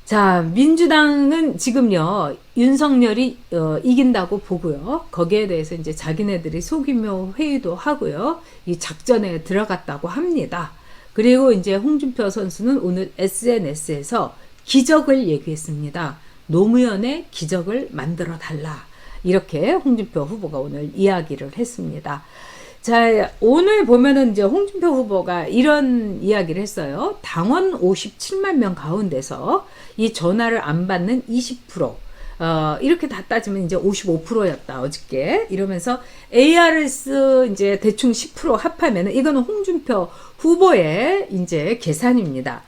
자, 민주당은 지금요, 윤석열이 이긴다고 보고요. 거기에 대해서 이제 자기네들이 소규모 회의도 하고요. 이 작전에 들어갔다고 합니다. 그리고 이제 홍준표 선수는 오늘 SNS에서 기적을 얘기했습니다. 노무현의 기적을 만들어 달라. 이렇게 홍준표 후보가 오늘 이야기를 했습니다. 자, 오늘 보면은 이제 홍준표 후보가 이런 이야기를 했어요. 당원 57만 명 가운데서 이 전화를 안 받는 20%, 이렇게 다 따지면 이제 55%였다, 어저께. 이러면서 ARS 이제 대충 10% 합하면은 이거는 홍준표 후보의 이제 계산입니다.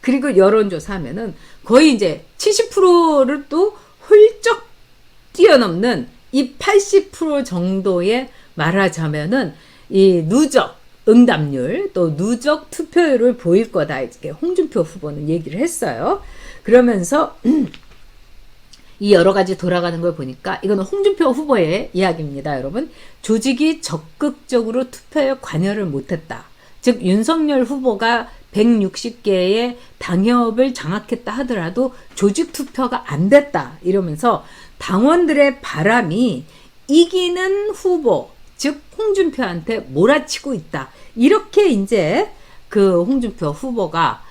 그리고 여론조사 하면은 거의 이제 70%를 또 훌쩍 뛰어넘는 이 80% 정도의 말하자면은 이 누적 응답률 또 누적 투표율을 보일 거다, 이렇게 홍준표 후보는 얘기를 했어요. 그러면서 이 여러 가지 돌아가는 걸 보니까 이거는 홍준표 후보의 이야기입니다, 여러분. 조직이 적극적으로 투표에 관여를 못했다. 즉 윤석열 후보가 160개의 당협을 장악했다 하더라도 조직 투표가 안 됐다, 이러면서 당원들의 바람이 이기는 후보, 즉 홍준표한테 몰아치고 있다, 이렇게 이제 그 홍준표 후보가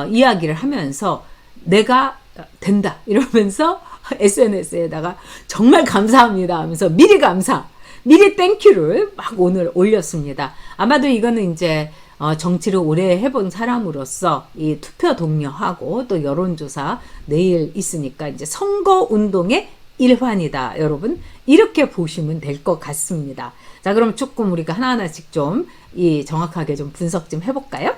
이야기를 하면서 내가 된다 이러면서 SNS에다가 정말 감사합니다 하면서 미리 감사, 미리 땡큐를 막 오늘 올렸습니다. 아마도 이거는 이제 정치를 오래 해본 사람으로서 이 투표 독려하고 또 여론조사 내일 있으니까 이제 선거운동의 일환이다, 여러분. 이렇게 보시면 될 것 같습니다. 자, 그럼 조금 우리가 하나하나씩 좀 정확하게 좀 분석 좀 해볼까요?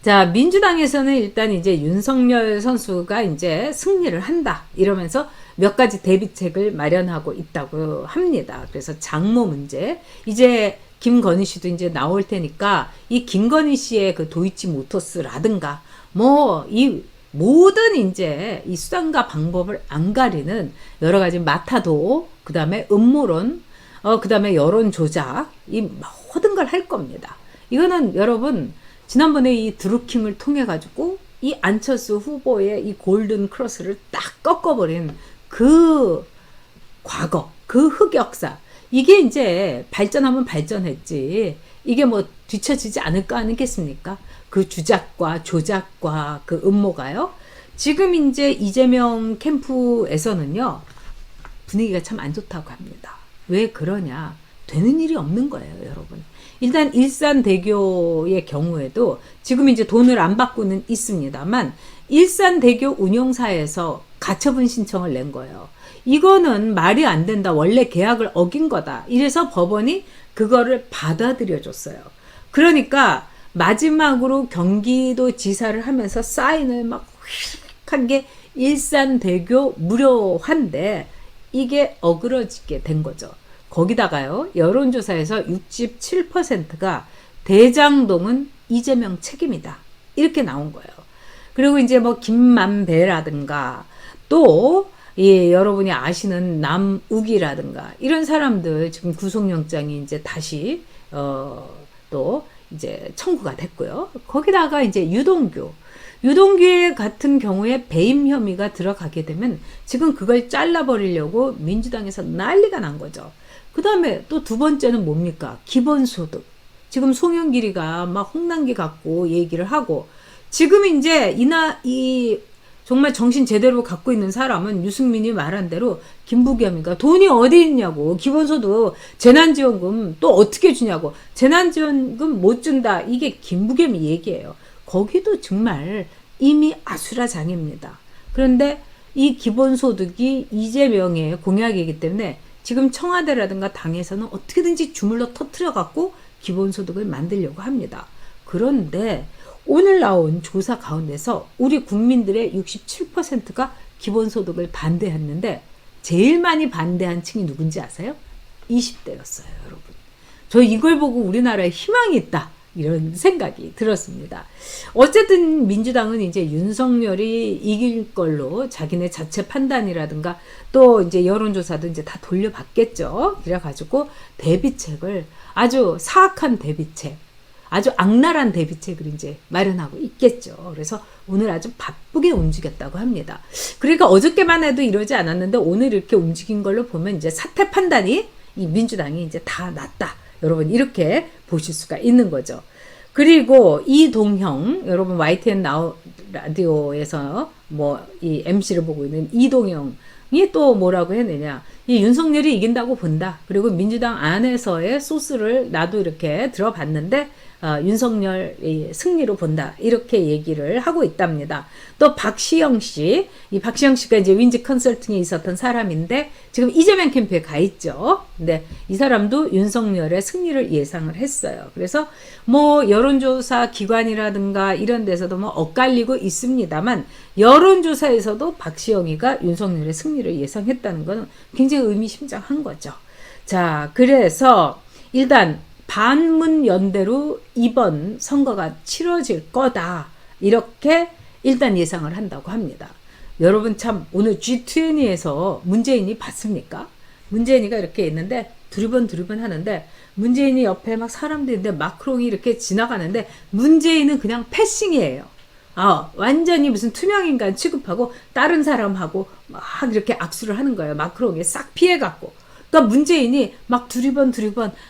자, 민주당에서는 일단 이제 윤석열 선수가 이제 승리를 한다, 이러면서 몇 가지 대비책을 마련하고 있다고 합니다. 그래서 장모 문제, 이제 김건희 씨도 이제 나올 테니까 이 김건희 씨의 그 도이치모터스라든가 뭐 이 모든 이제 이 수단과 방법을 안 가리는 여러 가지 마타도, 그 다음에 음모론, 그 다음에 여론 조작, 이 모든 걸 할 겁니다. 이거는 여러분 지난번에 이 드루킹을 통해 가지고 이 안철수 후보의 이 골든 크로스를 딱 꺾어버린 그 과거, 그 흑역사, 이게 이제 발전하면 발전했지 이게 뭐 뒤처지지 않을까 하겠습니까? 그 주작과 조작과 그 음모가요. 지금 이제 이재명 캠프에서는요, 분위기가 참 안 좋다고 합니다. 왜 그러냐? 되는 일이 없는 거예요, 여러분. 일단 일산대교의 경우에도 지금 이제 돈을 안 받고는 있습니다만 일산대교 운영사에서 가처분 신청을 낸 거예요. 이거는 말이 안 된다, 원래 계약을 어긴 거다, 이래서 법원이 그거를 받아들여 줬어요. 그러니까 마지막으로 경기도 지사를 하면서 사인을 막 한 게 일산대교 무료화인데 이게 어그러지게 된 거죠. 거기다가요, 여론조사에서 67%가 대장동은 이재명 책임이다, 이렇게 나온 거예요. 그리고 이제 뭐 김만배라든가 또 여러분이 아시는 남욱이라든가 이런 사람들 지금 구속영장이 이제 다시 또 이제 청구가 됐고요. 거기다가 이제 유동규 같은 경우에 배임 혐의가 들어가게 되면 지금 그걸 잘라버리려고 민주당에서 난리가 난 거죠. 그 다음에 또 두 번째는 뭡니까? 기본소득. 지금 송영길이가 막 홍난기 갖고 얘기를 하고, 지금 이제 정말 정신 제대로 갖고 있는 사람은 유승민이 말한 대로 김부겸이가 돈이 어디 있냐고, 기본소득, 재난지원금 또 어떻게 주냐고, 재난지원금 못 준다, 이게 김부겸이 얘기예요. 거기도 정말 이미 아수라장입니다. 그런데 이 기본소득이 이재명의 공약이기 때문에 지금 청와대라든가 당에서는 어떻게든지 주물러 터트려 갖고 기본소득을 만들려고 합니다. 그런데 오늘 나온 조사 가운데서 우리 국민들의 67%가 기본소득을 반대했는데 제일 많이 반대한 층이 누군지 아세요? 20대였어요, 여러분. 저 이걸 보고 우리나라에 희망이 있다, 이런 생각이 들었습니다. 어쨌든 민주당은 이제 윤석열이 이길 걸로 자기네 자체 판단이라든가 또 이제 여론조사도 이제 다 돌려받겠죠. 그래가지고 대비책을, 아주 사악한 대비책, 아주 악랄한 대비책을 이제 마련하고 있겠죠. 그래서 오늘 아주 바쁘게 움직였다고 합니다. 그러니까 어저께만 해도 이러지 않았는데 오늘 이렇게 움직인 걸로 보면 이제 사태 판단이 이 민주당이 이제 다 났다. 여러분 이렇게 보실 수가 있는 거죠. 그리고 이동형, 여러분 YTN 라디오에서 뭐 이 MC를 보고 있는 이동형이 또 뭐라고 했느냐. 이 윤석열이 이긴다고 본다. 그리고 민주당 안에서의 소스를 나도 이렇게 들어봤는데 윤석열의 승리로 본다. 이렇게 얘기를 하고 있답니다. 또 박시영 씨, 이 박시영 씨가 이제 윈지 컨설팅에 있었던 사람인데 지금 이재명 캠프에 가 있죠. 근데 이 사람도 윤석열의 승리를 예상을 했어요. 그래서 뭐 여론조사 기관이라든가 이런 데서도 뭐 엇갈리고 있습니다만 여론조사에서도 박시영이가 윤석열의 승리를 예상했다는 건 굉장히 의미심장한 거죠. 자, 그래서 일단 반문연대로 이번 선거가 치러질 거다. 이렇게 일단 예상을 한다고 합니다. 여러분 참 오늘 G20에서 문재인이 봤습니까? 문재인이가 이렇게 있는데 두리번 하는데 문재인이 옆에 막 사람들이 있는데 마크롱이 이렇게 지나가는데 문재인은 그냥 패싱이에요. 완전히 무슨 투명인간 취급하고 다른 사람하고 막 이렇게 악수를 하는 거예요. 마크롱이 싹 피해갖고. 그러니까 문재인이 막 두리번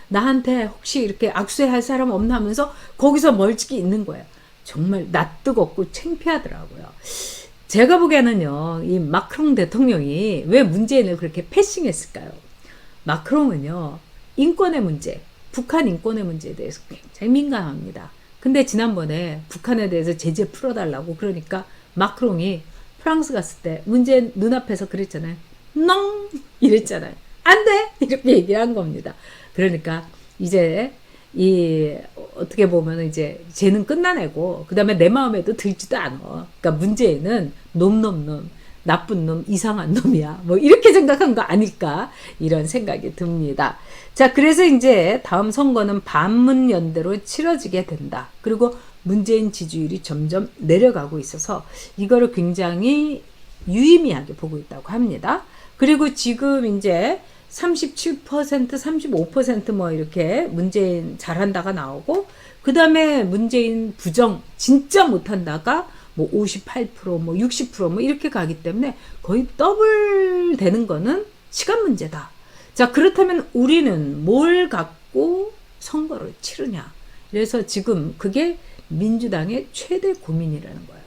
나한테 혹시 이렇게 악수할 사람 없나 하면서 거기서 멀찍이 있는 거예요. 정말 낯뜨겁고 창피하더라고요. 제가 보기에는요, 이 마크롱 대통령이 왜 문재인을 그렇게 패싱했을까요? 마크롱은요, 인권의 문제, 북한 인권의 문제에 대해서 굉장히 민감합니다. 근데 지난번에 북한에 대해서 제재 풀어달라고 그러니까 마크롱이 프랑스 갔을 때 문재인 눈앞에서 그랬잖아요. 넝! 이랬잖아요. 안 돼! 이렇게 얘기한 겁니다. 그러니까 이제 어떻게 보면 이제 쟤는 끝나내고 그 다음에 내 마음에도 들지도 않아. 그러니까 문재인은 놈 나쁜 놈 이상한 놈이야 뭐 이렇게 생각한 거 아닐까 이런 생각이 듭니다. 자, 그래서 이제 다음 선거는 반문연대로 치러지게 된다. 그리고 문재인 지지율이 점점 내려가고 있어서 이거를 굉장히 유의미하게 보고 있다고 합니다. 그리고 지금 이제 37%, 35%뭐 이렇게 문재인 잘한다가 나오고 그 다음에 문재인 부정 진짜 못한다가 뭐 58%뭐 60%뭐 이렇게 가기 때문에 거의 더블 되는 거는 시간 문제다. 자, 그렇다면 우리는 뭘 갖고 선거를 치르냐. 그래서 지금 그게 민주당의 최대 고민이라는 거예요.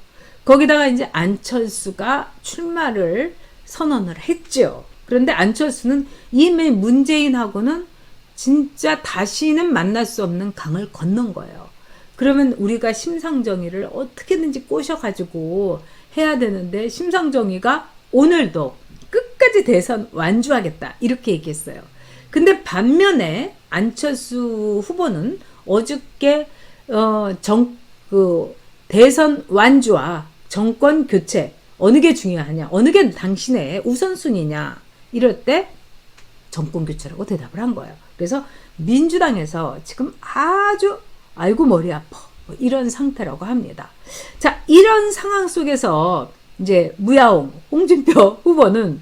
거기다가 이제 안철수가 출마를 선언을 했죠. 그런데 안철수는 이미 문재인하고는 진짜 다시는 만날 수 없는 강을 건넌 거예요. 그러면 우리가 심상정의를 어떻게든지 꼬셔가지고 해야 되는데 심상정의가 오늘도 끝까지 대선 완주하겠다 이렇게 얘기했어요. 근데 반면에 안철수 후보는 어저께 대선 완주와 정권 교체 어느 게 중요하냐, 어느 게 당신의 우선순위냐 이럴 때 정권 교체라고 대답을 한 거예요. 그래서 민주당에서 지금 아주 아이고 머리 아파 뭐 이런 상태라고 합니다. 자, 이런 상황 속에서 이제 무야홍 홍준표 후보는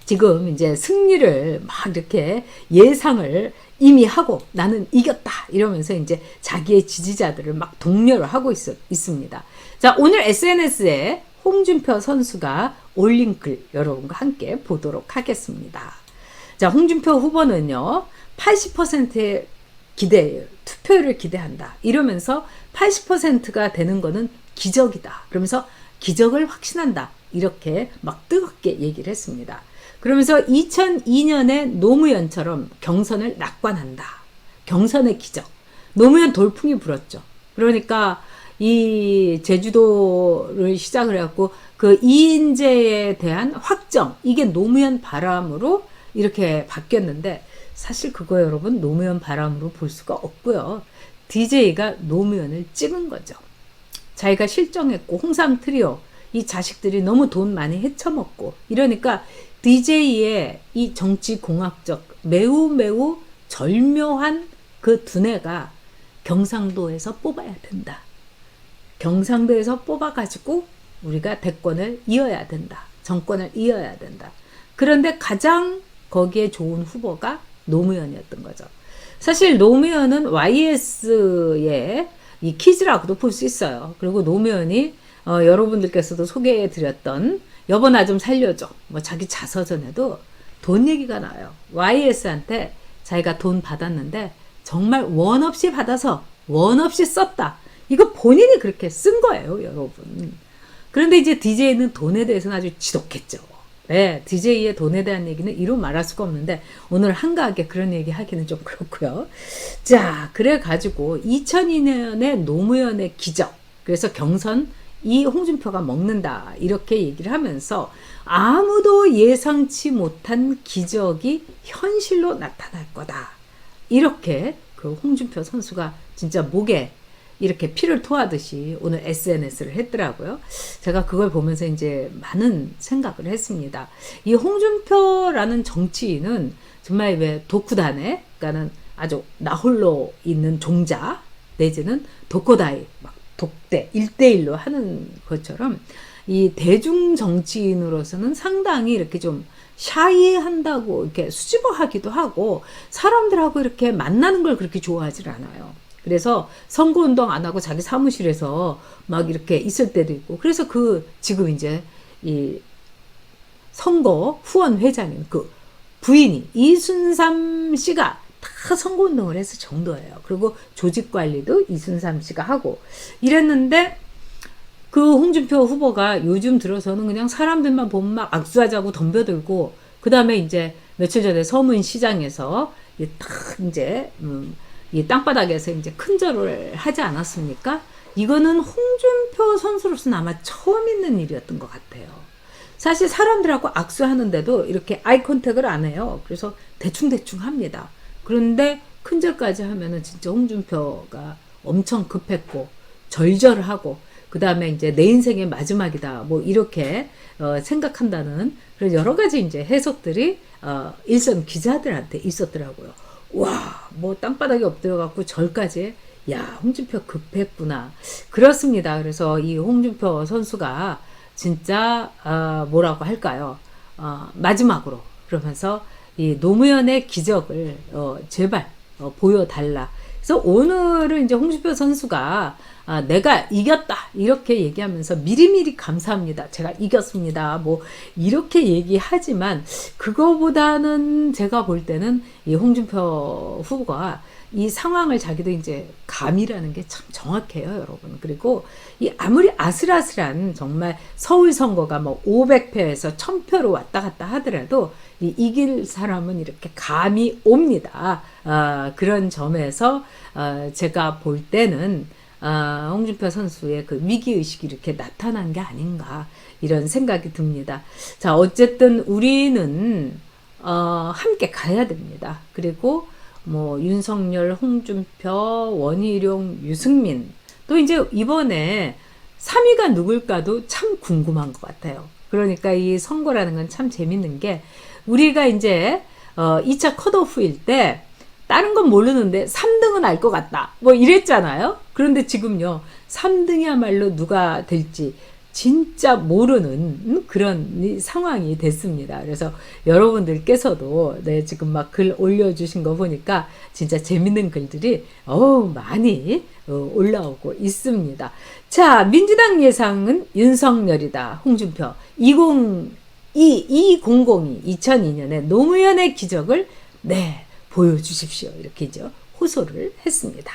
지금 이제 승리를 막 이렇게 예상을 이미 하고 나는 이겼다 이러면서 이제 자기의 지지자들을 막 독려를 하고 있습니다. 자, 오늘 SNS에 홍준표 선수가 올린 글 여러분과 함께 보도록 하겠습니다. 자, 홍준표 후보는요 80%의 투표율을 기대한다 이러면서 80%가 되는 거는 기적이다 그러면서 기적을 확신한다 이렇게 막 뜨겁게 얘기를 했습니다. 그러면서 2002년에 노무현처럼 경선을 낙관한다. 경선의 기적. 노무현 돌풍이 불었죠. 그러니까 이 제주도를 시작을 해갖고 그 이인제에 대한 확정 이게 노무현 바람으로 이렇게 바뀌었는데 사실 그거 여러분 노무현 바람으로 볼 수가 없고요. DJ가 노무현을 찍은 거죠. 자기가 실종했고 홍삼 트리오 이 자식들이 너무 돈 많이 헤쳐먹고 이러니까 DJ의 이 정치공학적 매우 절묘한 그 두뇌가 경상도에서 뽑아야 된다. 경상도에서 뽑아가지고 우리가 대권을 이어야 된다. 정권을 이어야 된다. 그런데 가장 거기에 좋은 후보가 노무현이었던 거죠. 사실 노무현은 YS의 이 키즈라고도 볼 수 있어요. 그리고 노무현이 여러분들께서도 소개해드렸던 여보 나 좀 살려줘 뭐 자기 자서전에도 돈 얘기가 나와요. YS한테 자기가 돈 받았는데 정말 원 없이 받아서 원 없이 썼다. 이거 본인이 그렇게 쓴 거예요, 여러분. 그런데 이제 DJ는 돈에 대해서는 아주 지독했죠. 네, DJ의 돈에 대한 얘기는 이루 말할 수가 없는데 오늘 한가하게 그런 얘기 하기는 좀 그렇고요. 자, 그래가지고 2002년에 노무현의 기적, 그래서 경선 이 홍준표가 먹는다 이렇게 얘기를 하면서 아무도 예상치 못한 기적이 현실로 나타날 거다. 이렇게 그 홍준표 선수가 진짜 목에 이렇게 피를 토하듯이 오늘 SNS를 했더라고요. 제가 그걸 보면서 이제 많은 생각을 했습니다. 이 홍준표라는 정치인은 정말 왜 독후단에, 그러니까는 아주 나홀로 있는 종자, 내지는 독고다이, 막 독대, 1대1로 하는 것처럼 이 대중 정치인으로서는 상당히 이렇게 좀 샤이한다고 이렇게 수줍어하기도 하고 사람들하고 이렇게 만나는 걸 그렇게 좋아하질 않아요. 그래서 선거운동 안 하고 자기 사무실에서 막 이렇게 있을 때도 있고, 그래서 지금 이제 이 선거 후원 회장인 그 부인이 이순삼 씨가 다 선거운동을 했을 정도예요. 그리고 조직관리도 이순삼 씨가 하고 이랬는데 그 홍준표 후보가 요즘 들어서는 그냥 사람들만 보면 막 악수하자고 덤벼들고, 그 다음에 이제 며칠 전에 서문시장에서 딱 이제 이 땅바닥에서 이제 큰절을 하지 않았습니까? 이거는 홍준표 선수로서는 아마 처음 있는 일이었던 것 같아요. 사실 사람들하고 악수하는데도 이렇게 아이 컨택을 안 해요. 그래서 대충대충 합니다. 그런데 큰절까지 하면은 진짜 홍준표가 엄청 급했고 절절하고, 그 다음에 이제 내 인생의 마지막이다 뭐 이렇게 생각한다는 그런 여러 가지 이제 해석들이 일선 기자들한테 있었더라고요. 와, 뭐 땅바닥에 엎드려갖고 절까지, 야, 홍준표 급했구나. 그렇습니다. 그래서 이 홍준표 선수가 진짜 뭐라고 할까요? 마지막으로 그러면서 이 노무현의 기적을 제발 보여달라. 그래서 오늘은 이제 홍준표 선수가 내가 이겼다 이렇게 얘기하면서 미리미리 감사합니다. 제가 이겼습니다. 뭐 이렇게 얘기하지만 그거보다는 제가 볼 때는 이 홍준표 후보가 이 상황을 자기도 이제 감이라는 게 참 정확해요, 여러분. 그리고 이 아무리 아슬아슬한 정말 서울 선거가 뭐 500표에서 1000표로 왔다 갔다 하더라도 이길 사람은 이렇게 감이 옵니다. 그런 점에서 제가 볼 때는 홍준표 선수의 그 위기의식이 이렇게 나타난 게 아닌가 이런 생각이 듭니다. 자, 어쨌든 우리는 함께 가야 됩니다. 그리고 뭐 윤석열, 홍준표, 원희룡, 유승민 또 이제 이번에 3위가 누굴까도 참 궁금한 것 같아요. 그러니까 이 선거라는 건 참 재밌는 게 우리가 이제 2차 컷오프일 때 다른 건 모르는데 3등은 알 것 같다 뭐 이랬잖아요. 그런데 지금요 3등이야말로 누가 될지 진짜 모르는 그런 상황이 됐습니다. 그래서 여러분들께서도 네, 지금 막 글 올려주신 거 보니까 진짜 재밌는 글들이 많이 올라오고 있습니다. 자, 민주당 예상은 윤석열이다. 홍준표 2002년에 노무현의 기적을 네 보여주십시오. 이렇게 호소를 했습니다.